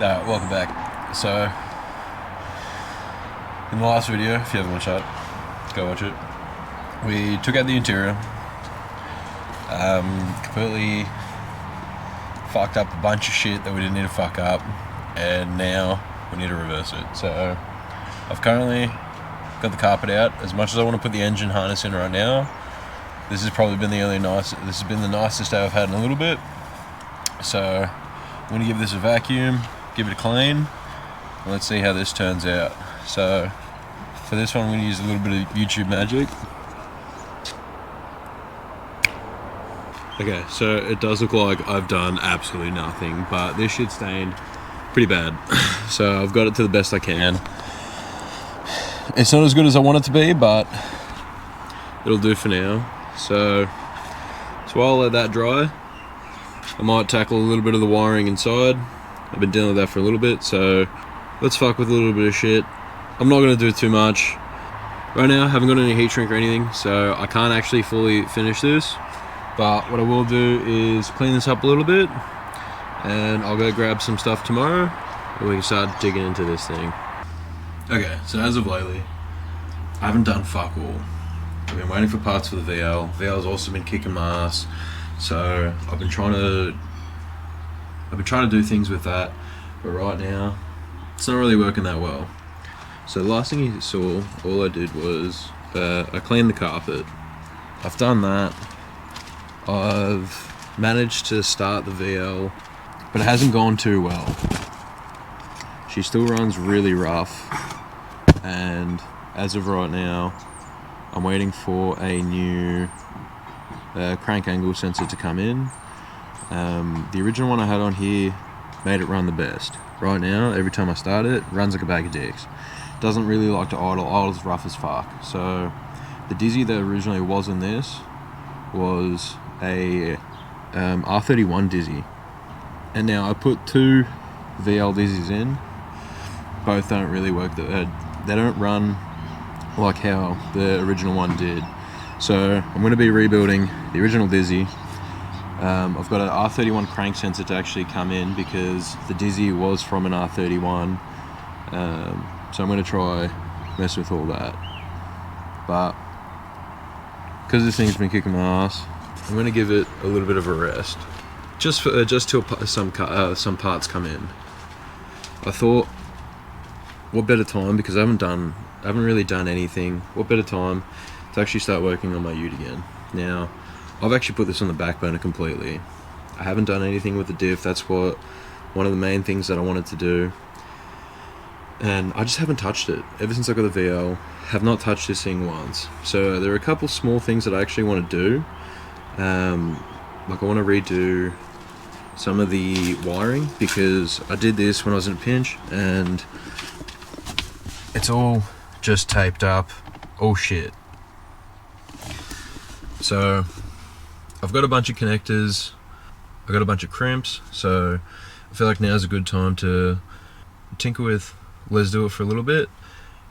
Alright, welcome back. So, in the last video, if you haven't watched that, go watch it. We took out the interior, completely fucked up a bunch of shit that we didn't need to fuck up, and now we need to reverse it. So, I've currently got the carpet out. As much as I want to put the engine harness in right now, this has probably been the nicest day I've had in a little bit. So, I'm going to give this a vacuum, give it a clean, and let's see how this turns out. So, for this one I'm going to use a little bit of YouTube magic. Okay, so it does look like I've done absolutely nothing, but this shit stained pretty bad. So I've got it to the best I can. It's not as good as I want it to be, but it'll do for now. So while I let that dry, I might tackle a little bit of the wiring inside. I've been dealing with that for a little bit, so let's fuck with a little bit of shit. I'm not going to do too much. Right now, I haven't got any heat shrink or anything, so I can't actually fully finish this. But what I will do is clean this up a little bit, and I'll go grab some stuff tomorrow, and we can start digging into this thing. Okay, so as of lately, I haven't done fuck all. I've been waiting for parts for the VL. VL's also been kicking my ass, so I've been trying to do things with that, but right now it's not really working that well. So the last thing you saw, all I did was I cleaned the carpet. I've done that. I've managed to start the VL, but it hasn't gone too well. She still runs really rough, and as of right now I'm waiting for a new crank angle sensor to come in. The original one I had on here made it run the best. Right now, every time I start it, runs like a bag of dicks. Doesn't really like to idle, idles rough as fuck. So the dizzy that originally was in this was a R31 dizzy. And now I put two VL dizzies in. Both don't really work. They don't run like how the original one did. So I'm going to be rebuilding the original dizzy. I've got an R31 crank sensor to actually come in because the dizzy was from an R31. So I'm going to try mess with all that. But because this thing's been kicking my ass, I'm going to give it a little bit of a rest. Just till some parts come in. I thought, what better time, because I haven't really done anything, what better time to actually start working on my Ute again. Now, I've actually put this on the back burner completely. I haven't done anything with the diff. That's one of the main things that I wanted to do. And I just haven't touched it. Ever since I got the VL, have not touched this thing once. So there are a couple small things that I actually want to do. Like I want to redo some of the wiring, because I did this when I was in a pinch and it's all just taped up. Oh shit. So I've got a bunch of connectors, I've got a bunch of crimps, so I feel like now's a good time to tinker with let's do it for a little bit.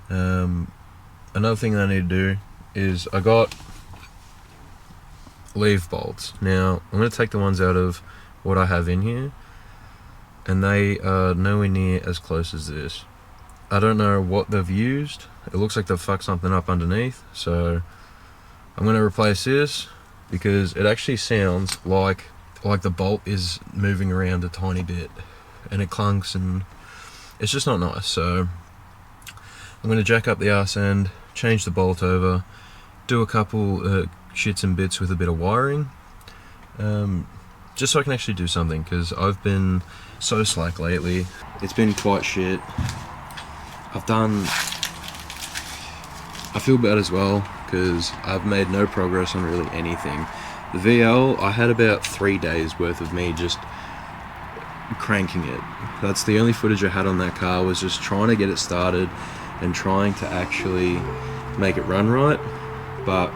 Another thing that I need to do is I got leaf bolts. Now I'm going to take the ones out of what I have in here, and they are nowhere near as close as this. I don't know what they've used. It looks like they've fucked something up underneath, so I'm going to replace this because it actually sounds like the bolt is moving around a tiny bit and it clunks and it's just not nice. So I'm going to jack up the arse end, change the bolt over, do a couple shits and bits with a bit of wiring, just so I can actually do something, because I've been so slack lately. It's been quite shit. I feel bad as well because I've made no progress on really anything. The VL, I had about 3 days worth of me just cranking it. That's the only footage I had on that car, was just trying to get it started and trying to actually make it run right, but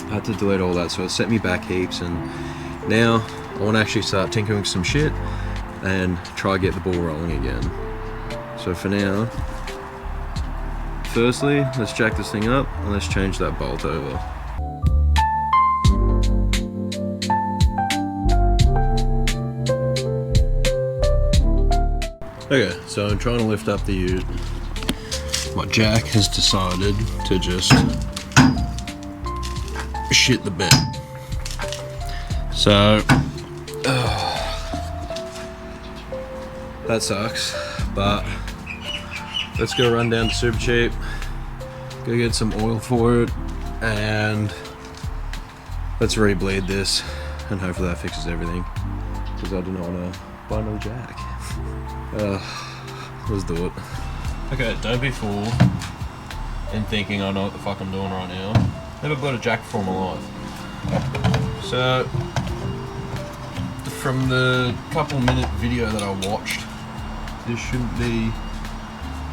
I had to delete all that, so it set me back heaps, and now I want to actually start tinkering some shit and try get the ball rolling again. So for now, firstly, let's jack this thing up and let's change that bolt over. Okay, so I'm trying to lift up the ute. My jack has decided to just shit the bed. So, that sucks, but let's go run down to Super Cheap, go get some oil for it, and let's re-bleed this, and hopefully that fixes everything, because I do not want to buy another jack. Let's do it. Okay, don't be fooled in thinking I know what the fuck I'm doing right now. Never bought a jack before in my life. So, from the couple minute video that I watched, this shouldn't be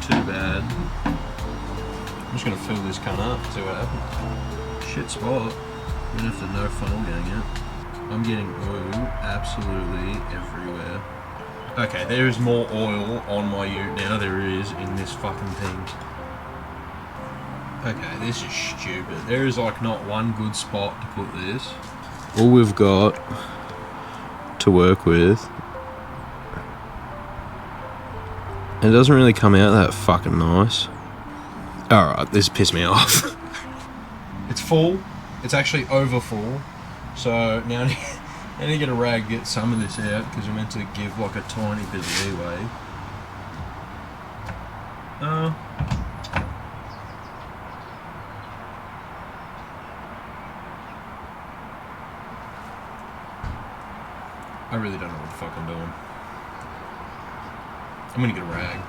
too bad. I'm just gonna fill this cunt up, see what happens. Shit spot. Even if there's no funnel getting it. I'm getting oil absolutely everywhere. Okay, there is more oil on my ute now there is in this fucking thing. Okay, this is stupid. There is like not one good spot to put this. All we've got to work with, and it doesn't really come out that fucking nice. Alright, this pissed me off. It's full. It's actually over full. So now I need to get a rag, get some of this out, because we're meant to give like a tiny bit of leeway. I really don't know what the fuck I'm doing. I'm gonna get a rag.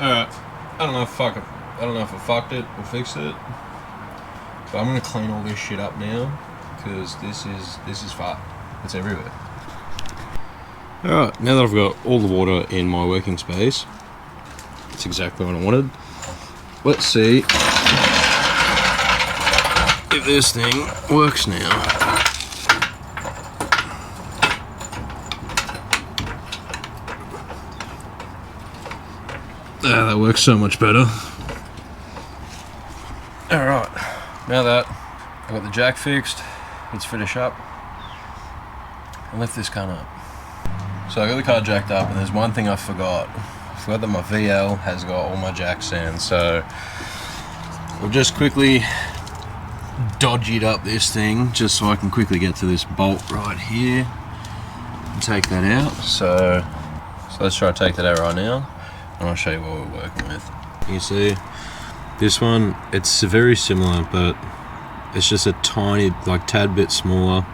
Alright, I don't know if I fucked it or fixed it, but I'm gonna clean all this shit up now, because this is fucked. It's everywhere. Alright, now that I've got all the water in my working space, it's exactly what I wanted. Let's see if this thing works now. That works so much better. Alright, now that I've got the jack fixed, let's finish up and lift this cunt up. So I got the car jacked up, and there's one thing I forgot. I forgot that my VL has got all my jacks in, so we'll just quickly dodgied up this thing just so I can quickly get to this bolt right here and take that out. So let's try to take that out right now, and I'll show you what we're working with. You see, this one, it's very similar, but it's just a tiny, like tad bit smaller,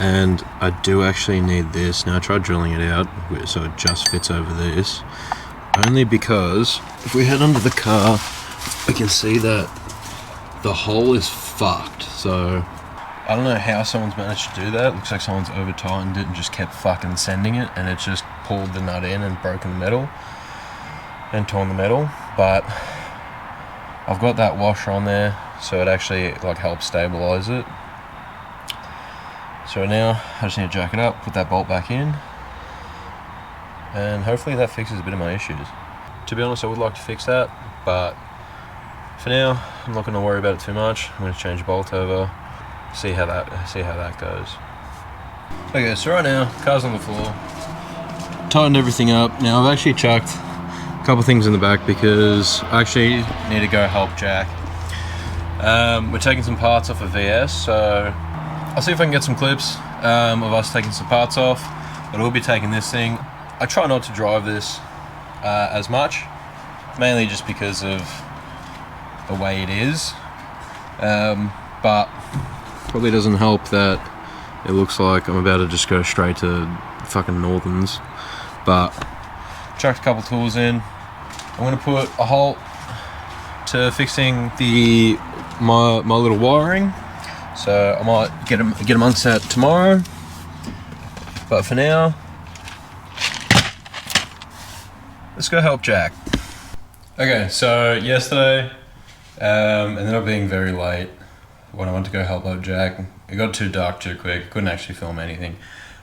and I do actually need this. Now I tried drilling it out so it just fits over this, only because if we head under the car, we can see that the hole is fucked. So I don't know how someone's managed to do that. It looks like someone's over tightened it and just kept fucking sending it, and it just pulled the nut in and broken the metal and torn the metal. But I've got that washer on there, so it actually like helps stabilize it. So now I just need to jack it up, put that bolt back in, and hopefully that fixes a bit of my issues. To be honest, I would like to fix that, but for now I'm not going to worry about it too much. I'm going to change the bolt over, see how that goes. Okay, so right now car's on the floor, tightened everything up. Now I've actually chucked a couple things in the back because I actually need to go help Jack. We're taking some parts off of VS, so I'll see if I can get some clips of us taking some parts off, but we'll be taking this thing. I try not to drive this as much, mainly just because of the way it is, but probably doesn't help that it looks like I'm about to just go straight to fucking Northerns. But chucked a couple tools in. I'm going to put a halt to fixing my little wiring, so I might get amongst that tomorrow, but for now let's go help Jack. Okay, so yesterday ended up being very late when I went to go help out Jack. It got too dark too quick, couldn't actually film anything,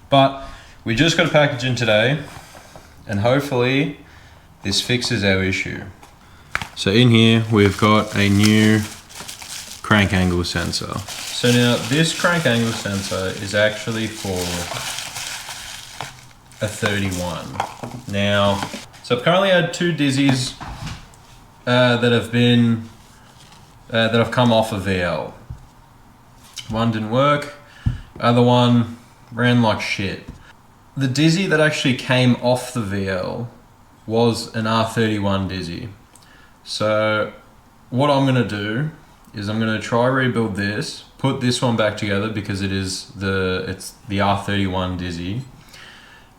but we just got a package in today, and hopefully this fixes our issue. So in here we've got a new crank angle sensor. So now this crank angle sensor is actually for a 31. Now, so I've currently had 2 dizzies that have come off of VL. One didn't work, other one ran like shit. The dizzy that actually came off the VL was an R31 dizzy. So what I'm gonna do is I'm gonna try rebuild this, put this one back together because it's the R31 dizzy,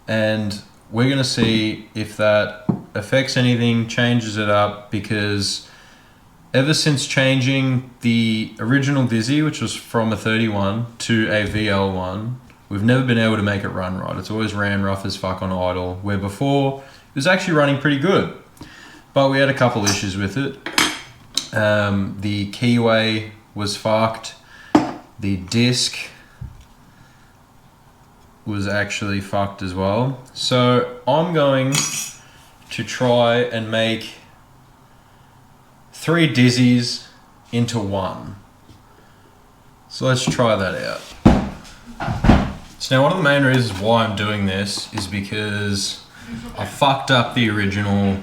and we're gonna see if that affects anything, changes it up, because ever since changing the original dizzy, which was from a 31 to a VL one, we've never been able to make it run right. It's always ran rough as fuck on idle, where before it was actually running pretty good. But we had a couple issues with it. The keyway was fucked. The disc was actually fucked as well. So I'm going to try and make 3 dizzies into one. So let's try that out. So now one of the main reasons why I'm doing this is because I fucked up the original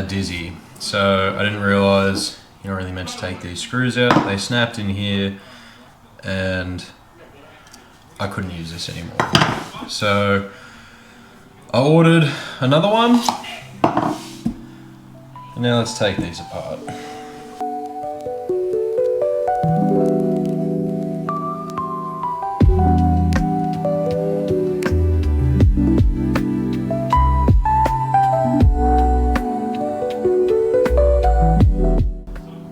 dizzy. So I didn't realize you're not really meant to take these screws out. They snapped in here and I couldn't use this anymore. So I ordered another one. And now let's take these apart.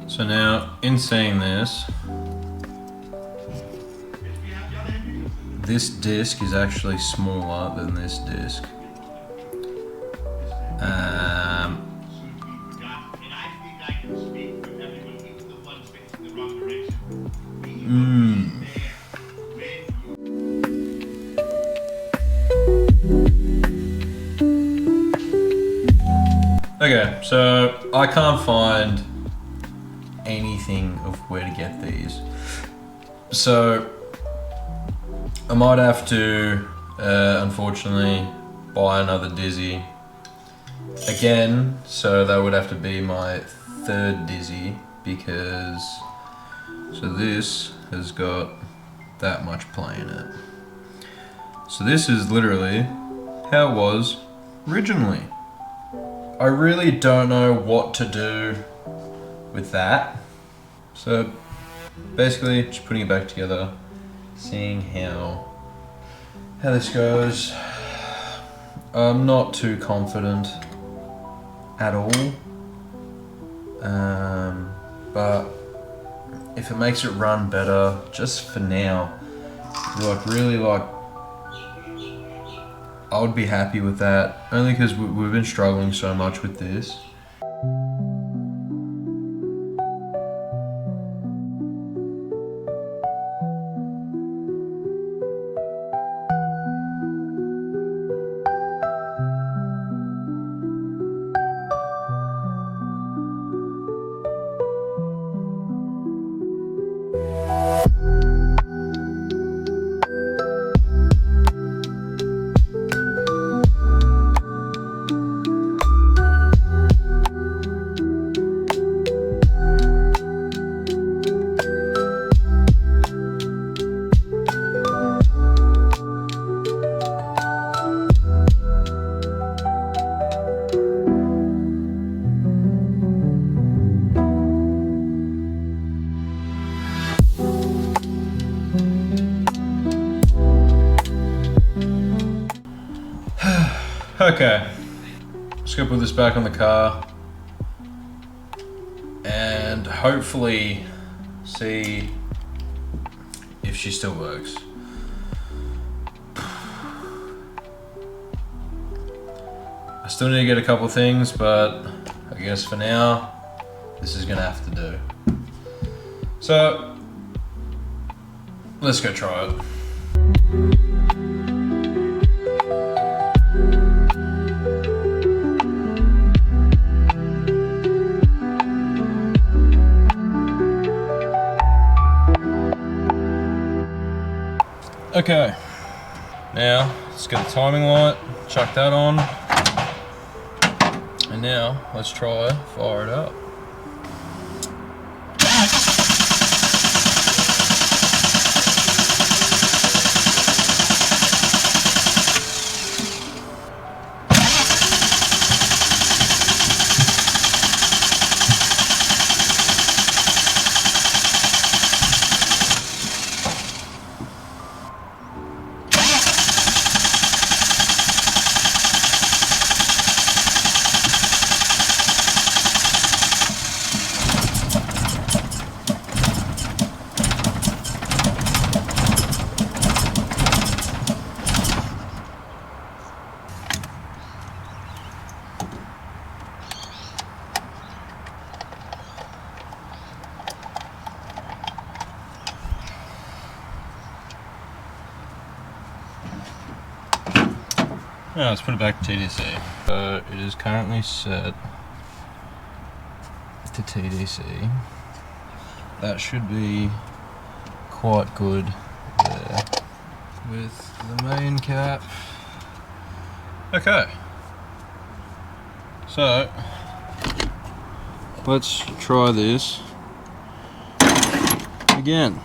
So now, in seeing this disc is actually smaller than this disc. Okay, so I can't find anything of where to get these. So I might have to, unfortunately, buy another dizzy again. So that would have to be my 3rd dizzy, because so this has got that much play in it. So this is literally how it was originally. I really don't know what to do with that. So basically just putting it back together, seeing how this goes. I'm not too confident at all. But if it makes it run better, just for now, I would be happy with that, only because we've been struggling so much with this. Okay, just gonna put this back on the car and hopefully see if she still works. I still need to get a couple things, but I guess for now, this is gonna have to do. So, let's go try it. Okay, now let's get the timing light, chuck that on, and now let's try fire it up. Now let's put it back to TDC. So it is currently set to TDC. That should be quite good there. With the main cap. Okay. So let's try this again.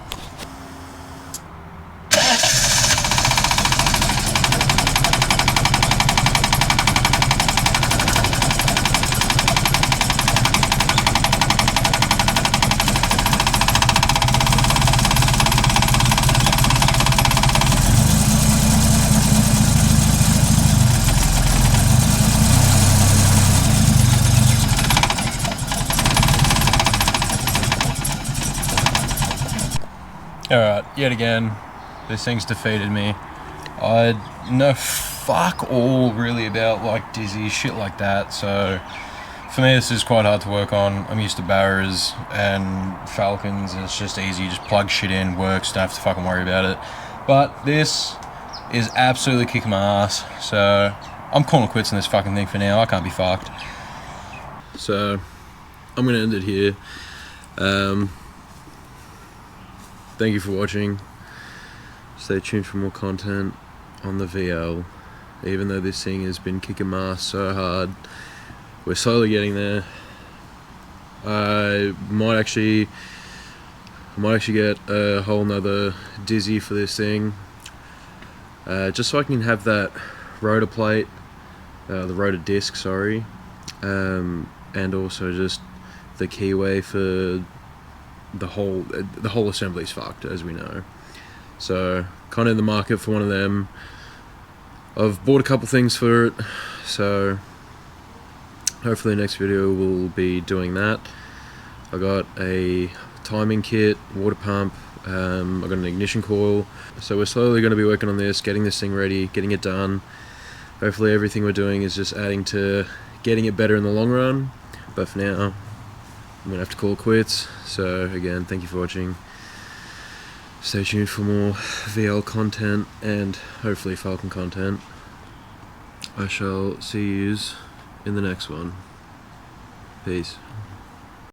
Alright, yet again, this thing's defeated me. I know fuck all really about like dizzy shit like that, so for me this is quite hard to work on. I'm used to barras and falcons and it's just easy, you just plug shit in, works, don't have to fucking worry about it. But this is absolutely kicking my ass, so I'm calling quits on this fucking thing for now. I can't be fucked. So I'm gonna end it here. Thank you for watching. Stay tuned for more content on the VL. Even though this thing has been kicking my ass so hard, we're slowly getting there. I might actually get a whole nother dizzy for this thing, just so I can have that rotor plate, the rotor disc, sorry, and also just the keyway for the whole assembly's fucked, as we know. So kind of in the market for one of them. I've bought a couple things for it, so hopefully next video we'll be doing that. I got a timing kit, water pump, I got an ignition coil, so we're slowly going to be working on this, getting this thing ready, getting it done. Hopefully everything we're doing is just adding to getting it better in the long run, but for now I'm gonna have to call it quits. So again, thank you for watching. Stay tuned for more VL content and hopefully Falcon content. I shall see yous in the next one. Peace.